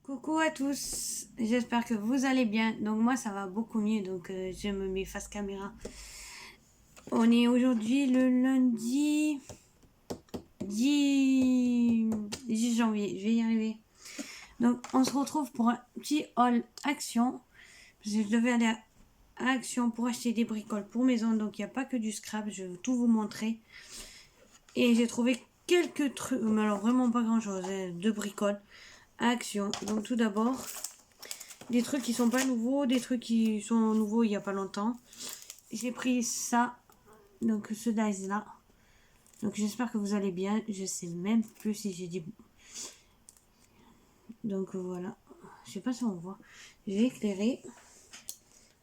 Coucou à tous, j'espère que vous allez bien. Donc moi ça va beaucoup mieux, donc je me mets face caméra. On est aujourd'hui le lundi 10 janvier, je vais y arriver. Donc on se retrouve pour un petit haul Action. Parce que je devais aller à Action pour acheter des bricoles pour maison, donc il n'y a pas que du scrap, je vais tout vous montrer. Et j'ai trouvé quelques trucs, mais alors vraiment pas grand chose, de bricoles à Action. Donc tout d'abord, des trucs qui sont pas nouveaux, des trucs qui sont nouveaux il y a pas longtemps. J'ai pris ça, donc ce dice là. Donc j'espère que vous allez bien. Je sais même plus si j'ai dit. Donc voilà. Je sais pas si on voit. J'ai éclairé.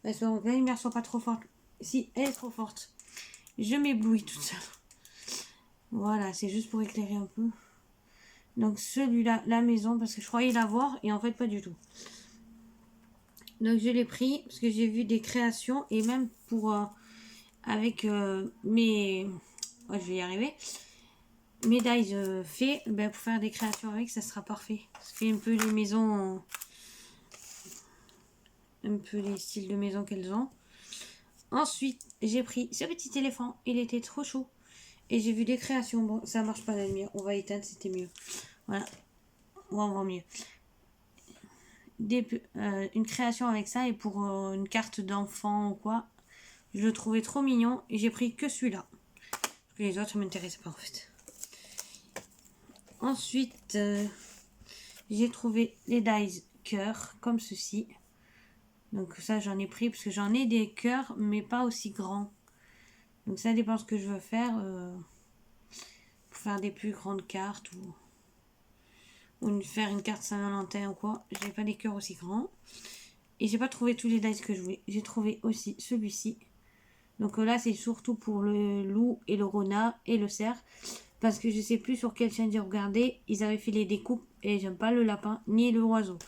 Parce que la lumière soit pas trop forte. Si elle est trop forte, je m'éblouis toute seule. Voilà, c'est juste pour éclairer un peu. Donc celui-là, la maison, parce que je croyais l'avoir et en fait pas du tout. Donc je l'ai pris parce que j'ai vu des créations et même pour avec mes je vais y arriver, médailles faits, ben, pour faire des créations avec, ça sera parfait. Ça fait un peu les maisons, un peu les styles de maison qu'elles ont. Ensuite j'ai pris ce petit éléphant, il était trop chaud et j'ai vu des créations. Bon, ça marche pas la lumière, on va éteindre, c'était mieux. Voilà, on va voir mieux. Une création avec ça et pour une carte d'enfant ou quoi, je le trouvais trop mignon et j'ai pris que celui-là. Parce que les autres ne m'intéressaient pas en fait. Ensuite, j'ai trouvé les dies cœur comme ceci. Donc ça j'en ai pris parce que j'en ai des cœurs mais pas aussi grands. Donc ça dépend ce que je veux faire. Pour faire des plus grandes cartes ou faire une carte Saint-Valentin ou quoi. J'ai pas des cœurs aussi grands. Et j'ai pas trouvé tous les dice que je voulais. J'ai trouvé aussi celui-ci. Donc là c'est surtout pour le loup et le renard et le cerf. Parce que je sais plus sur quelle chaîne j'ai regardé. Ils avaient fait les découpes et j'aime pas le lapin ni le oiseau.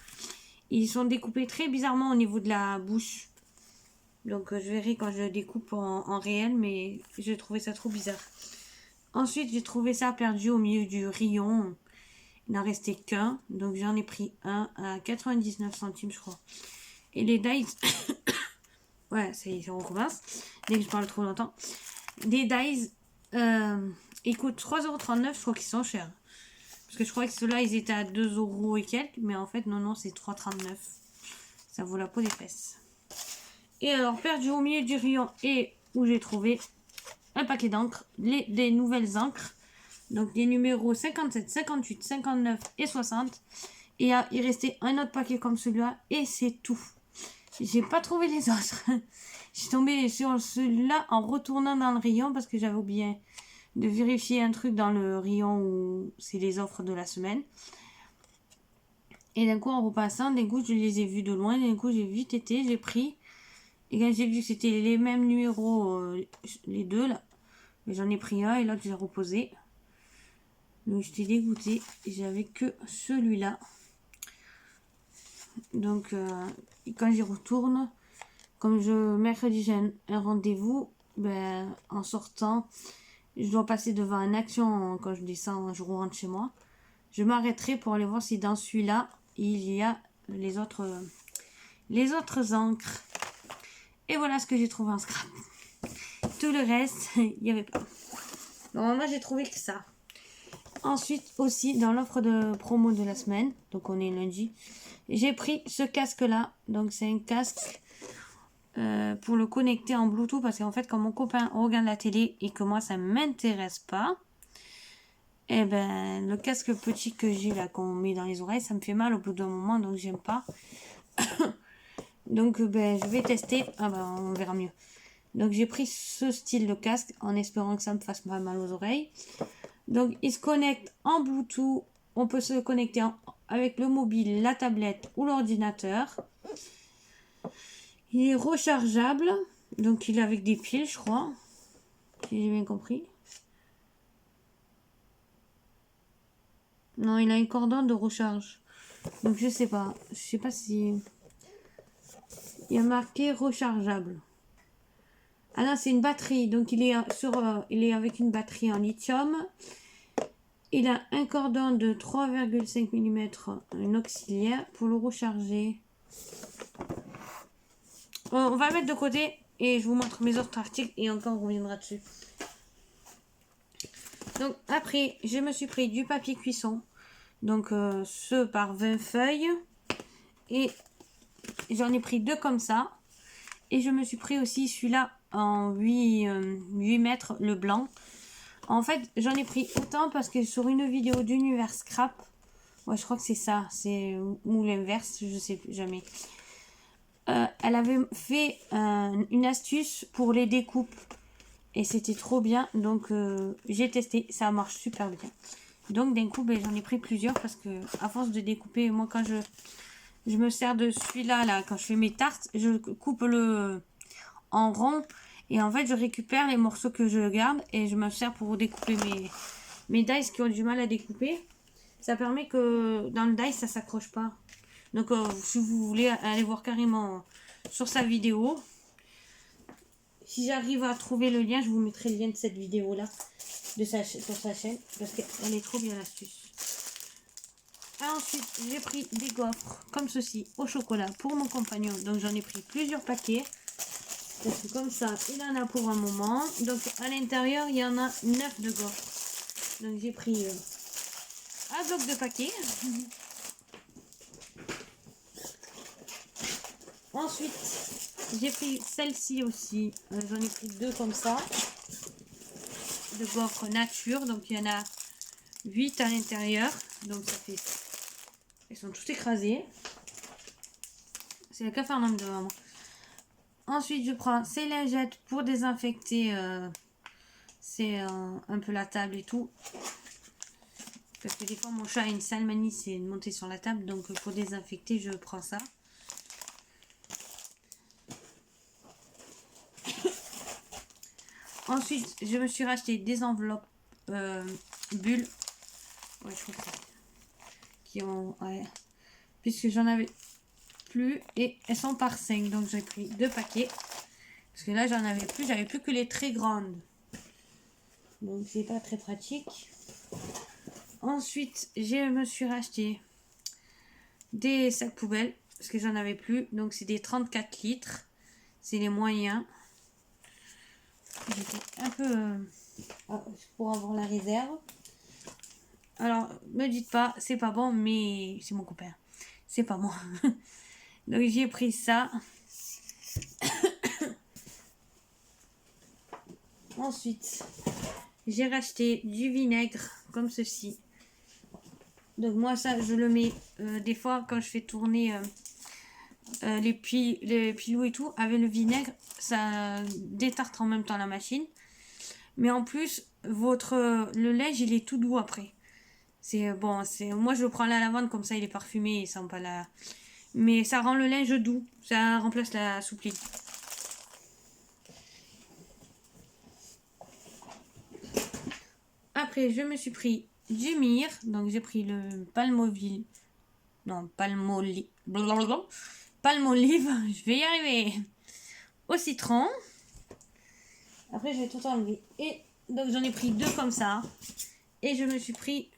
Ils sont découpés très bizarrement au niveau de la bouche. Donc je verrai quand je le découpe en réel, mais j'ai trouvé ça trop bizarre. Ensuite j'ai trouvé ça perdu au milieu du rayon. Il n'en restait qu'un, donc j'en ai pris un à 99 centimes je crois. Et les dice, ouais c'est on recommence, dès que je parle trop longtemps. Des dice, ils coûtent 3,39 €, je crois qu'ils sont chers. Parce que je crois que ceux-là, ils étaient à 2 € et quelques. Mais en fait, non, c'est 3,39 €. Ça vaut la peau des fesses. Et alors, perdu au milieu du rayon et où j'ai trouvé un paquet d'encre. Des nouvelles encres. Donc, des numéros 57, 58, 59 et 60. Et il restait un autre paquet comme celui-là. Et c'est tout. J'ai pas trouvé les autres. J'ai tombé sur celui-là en retournant dans le rayon parce que j'avais oublié de vérifier un truc dans le rayon où c'est les offres de la semaine. Et d'un coup, en repassant, d'un coup, je les ai vus de loin. D'un coup, j'ai vite été, j'ai pris. Et quand j'ai vu que c'était les mêmes numéros, les deux là, j'en ai pris un et l'autre, j'ai reposé. Donc, j'étais dégoûtée. J'avais que celui-là. Donc, quand j'y retourne, comme mercredi, j'ai un rendez-vous, ben, en sortant, je dois passer devant une Action quand je descends, je rentre chez moi. Je m'arrêterai pour aller voir si dans celui-là, il y a les autres encres. Et voilà ce que j'ai trouvé en scrap. Tout le reste, il n'y avait pas. Donc moi, j'ai trouvé que ça. Ensuite, aussi, dans l'offre de promo de la semaine, donc on est lundi, j'ai pris ce casque-là. Donc c'est un casque pour le connecter en Bluetooth. Parce qu'en fait, quand mon copain regarde la télé et que moi, ça ne m'intéresse pas, et ben le casque petit que j'ai là, qu'on met dans les oreilles, ça me fait mal au bout d'un moment, donc j'aime pas. Donc ben je vais tester. Ah ben on verra mieux. Donc j'ai pris ce style de casque en espérant que ça me fasse pas mal aux oreilles. Donc il se connecte en Bluetooth. On peut se connecter avec le mobile, la tablette ou l'ordinateur. Il est rechargeable. Donc il est avec des piles, je crois. Si j'ai bien compris. Non, il a une cordon de recharge. Donc je sais pas. Je sais pas si... Il y a marqué rechargeable. Ah non, c'est une batterie. Donc il est avec une batterie en lithium. Il a un cordon de 3,5 mm, un auxiliaire pour le recharger. On va le mettre de côté et je vous montre mes autres articles et encore on reviendra dessus. Donc après, je me suis pris du papier cuisson. Donc ce par 20 feuilles. Et j'en ai pris 2 comme ça. Et je me suis pris aussi celui-là en 8 mètres, le blanc. En fait, j'en ai pris autant parce que sur une vidéo d'Univers Scrap, ouais, je crois que c'est ça, c'est ou l'inverse, je sais plus jamais. Elle avait fait une astuce pour les découpes et c'était trop bien, donc j'ai testé, ça marche super bien. Donc d'un coup, ben, j'en ai pris plusieurs parce que à force de découper, moi quand je me sers de celui-là, là, quand je fais mes tartes, je coupe le en rond. Et en fait, je récupère les morceaux que je garde et je me sers pour découper mes dice qui ont du mal à découper. Ça permet que dans le dice, ça s'accroche pas. Donc, si vous voulez aller voir carrément sur sa vidéo, si j'arrive à trouver le lien, je vous mettrai le lien de cette vidéo-là sur sa chaîne parce qu'elle est trop bien l'astuce. Ensuite, j'ai pris des gaufres comme ceci au chocolat pour mon compagnon. Donc, j'en ai pris plusieurs paquets. Parce que comme ça, il en a pour un moment. Donc à l'intérieur, il y en a 9 de gaufres. Donc j'ai pris un bloc de paquet. Ensuite, j'ai pris celle-ci aussi. J'en ai pris 2 comme ça. De gaufres nature. Donc il y en a 8 à l'intérieur. Donc ça fait... Elles sont toutes écrasées. C'est le cafarnaum de maman. Ensuite, je prends ces lingettes pour désinfecter un peu la table et tout. Parce que des fois, mon chat a une sale manie, c'est de monter sur la table. Donc, pour désinfecter, je prends ça. Ensuite, je me suis racheté des enveloppes bulles. Ouais, je crois que c'est... Qui ont... Ouais. Puisque j'en avais plus. Et elles sont par 5. Donc, j'ai pris 2 paquets. Parce que là, j'en avais plus. J'avais plus que les très grandes. Donc, c'est pas très pratique. Ensuite, je me suis racheté des sacs poubelles. Parce que j'en avais plus. Donc, c'est des 34 litres. C'est les moyens. J'étais un peu... pour avoir la réserve. Alors, me dites pas, c'est pas bon, mais c'est mon copain. C'est pas moi. Donc, j'ai pris ça. Ensuite, j'ai racheté du vinaigre comme ceci. Donc moi ça je le mets des fois quand je fais tourner les pilous et tout avec le vinaigre, ça détarte en même temps la machine. Mais en plus le linge il est tout doux après. C'est bon, moi je le prends à la lavande comme ça il est parfumé et sent pas la. Mais ça rend le linge doux, ça remplace la soupline. Après, je me suis pris du myrrhe. Donc, j'ai pris le palmolive. Non, palmolive. Palmolive. Je vais y arriver. Au citron. Après, je vais tout enlever. Et donc, j'en ai pris 2 comme ça. Et je me suis pris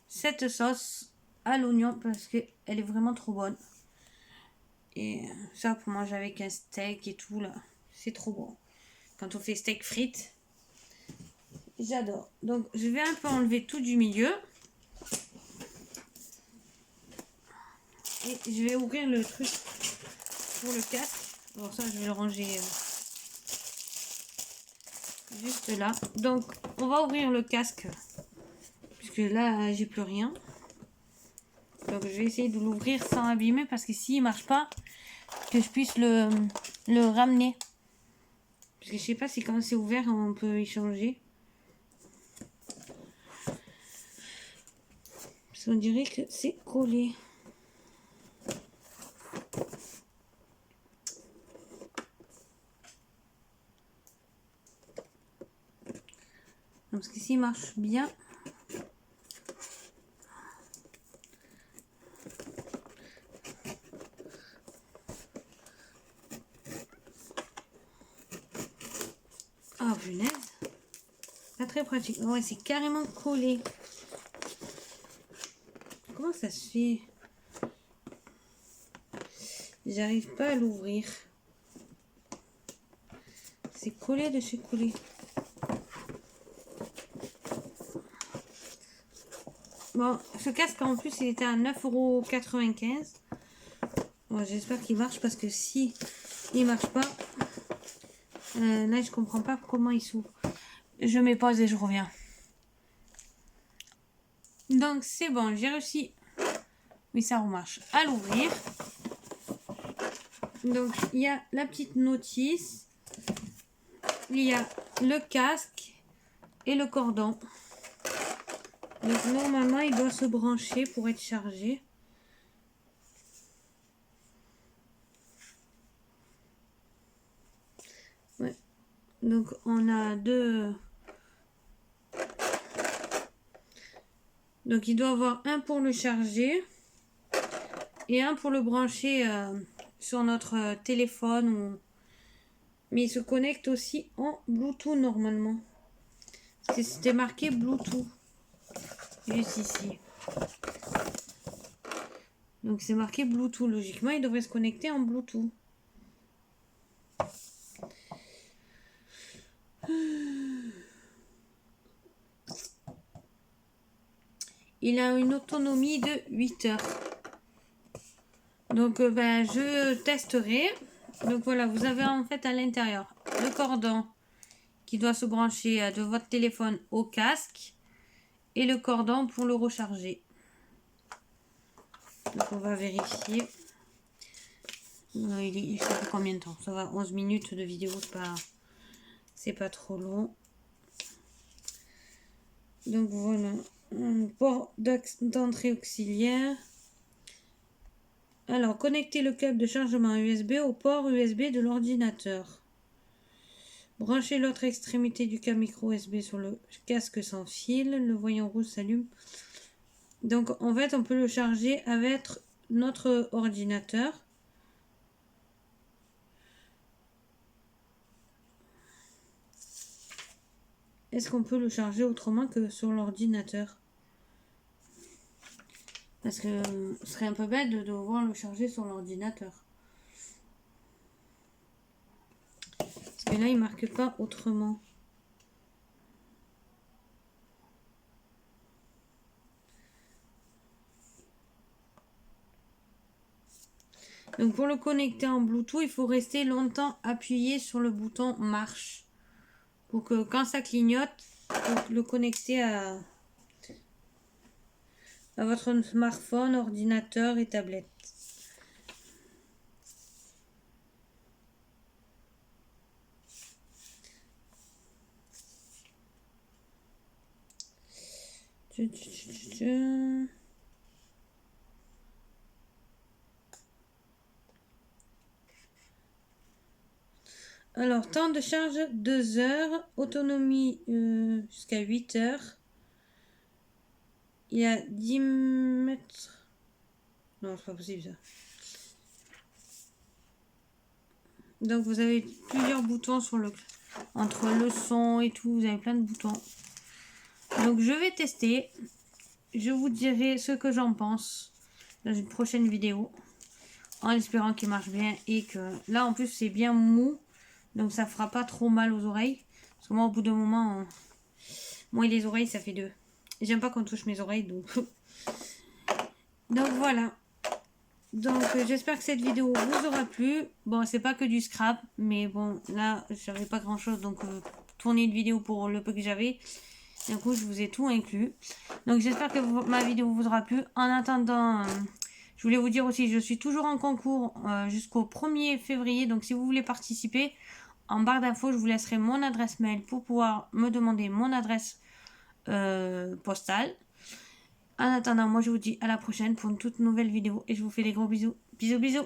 cette sauce à l'oignon parce qu'elle est vraiment trop bonne. Et ça, pour manger avec un steak et tout, là, c'est trop bon. Quand on fait steak frites. J'adore. Donc, je vais un peu enlever tout du milieu. Et je vais ouvrir le truc pour le casque. Alors ça, je vais le ranger juste là. Donc, on va ouvrir le casque. Puisque là, j'ai plus rien. Donc, je vais essayer de l'ouvrir sans abîmer. Parce que s'il marche pas, que je puisse le ramener. Parce que je sais pas si quand c'est ouvert, on peut y changer. Parce qu'on dirait que c'est collé. Parce que s'il marche bien, oh punaise, pas très pratique. Ouais, c'est carrément collé. Comment ça se fait? J'arrive pas à l'ouvrir. C'est collé de chez collé. Bon, ce casque en plus il était à 9,95 €. Bon, j'espère qu'il marche parce que si il marche pas, là je comprends pas comment il s'ouvre. Je mets pause et je reviens. Donc c'est bon, j'ai réussi. Oui, ça remarche. À l'ouvrir. Donc il y a la petite notice. Il y a le casque et le cordon. Donc normalement il doit se brancher pour être chargé. Ouais. Donc on a deux. Donc il doit avoir un pour le charger et un pour le brancher sur notre téléphone. Mais il se connecte aussi en Bluetooth normalement. C'était marqué Bluetooth. Juste ici. Donc c'est marqué Bluetooth. Logiquement, il devrait se connecter en Bluetooth. Il a une autonomie de 8 heures. Donc je testerai. Donc voilà, vous avez en fait à l'intérieur le cordon qui doit se brancher de votre téléphone au casque et le cordon pour le recharger. Donc on va vérifier. Il fait combien de temps? Ça va, 11 minutes de vidéo, c'est pas trop long. Donc voilà, un port d'entrée auxiliaire. Alors, connectez le câble de chargement USB au port USB de l'ordinateur. Branchez l'autre extrémité du câble micro USB sur le casque sans fil. Le voyant rouge s'allume. Donc, en fait, on peut le charger avec notre ordinateur. Est-ce qu'on peut le charger autrement que sur l'ordinateur? Parce que ce serait un peu bête de devoir le charger sur l'ordinateur. Parce que là, il ne marque pas autrement. Donc pour le connecter en Bluetooth, il faut rester longtemps appuyé sur le bouton marche. Pour que quand ça clignote, pour le connecter à votre smartphone, ordinateur et tablette. Alors, temps de charge 2 heures, autonomie jusqu'à 8 heures. Il y a 10 mètres. Non, c'est pas possible ça. Donc, vous avez plusieurs boutons sur entre le son et tout. Vous avez plein de boutons. Donc, je vais tester. Je vous dirai ce que j'en pense dans une prochaine vidéo. En espérant qu'il marche bien et que là, en plus, c'est bien mou. Donc, ça fera pas trop mal aux oreilles. Parce que moi, au bout d'un moment, moi et les oreilles, ça fait deux. J'aime pas qu'on touche mes oreilles, donc... donc voilà. Donc j'espère que cette vidéo vous aura plu. Bon, c'est pas que du scrap, mais bon, là, j'avais pas grand chose, donc tourner une vidéo pour le peu que j'avais. Du coup, je vous ai tout inclus. Donc j'espère que ma vidéo vous aura plu. En attendant, je voulais vous dire aussi, je suis toujours en concours jusqu'au 1er février. Donc si vous voulez participer, en barre d'infos, je vous laisserai mon adresse mail pour pouvoir me demander mon adresse postale. En attendant, moi je vous dis à la prochaine pour une toute nouvelle vidéo et je vous fais des gros bisous. Bisous, bisous.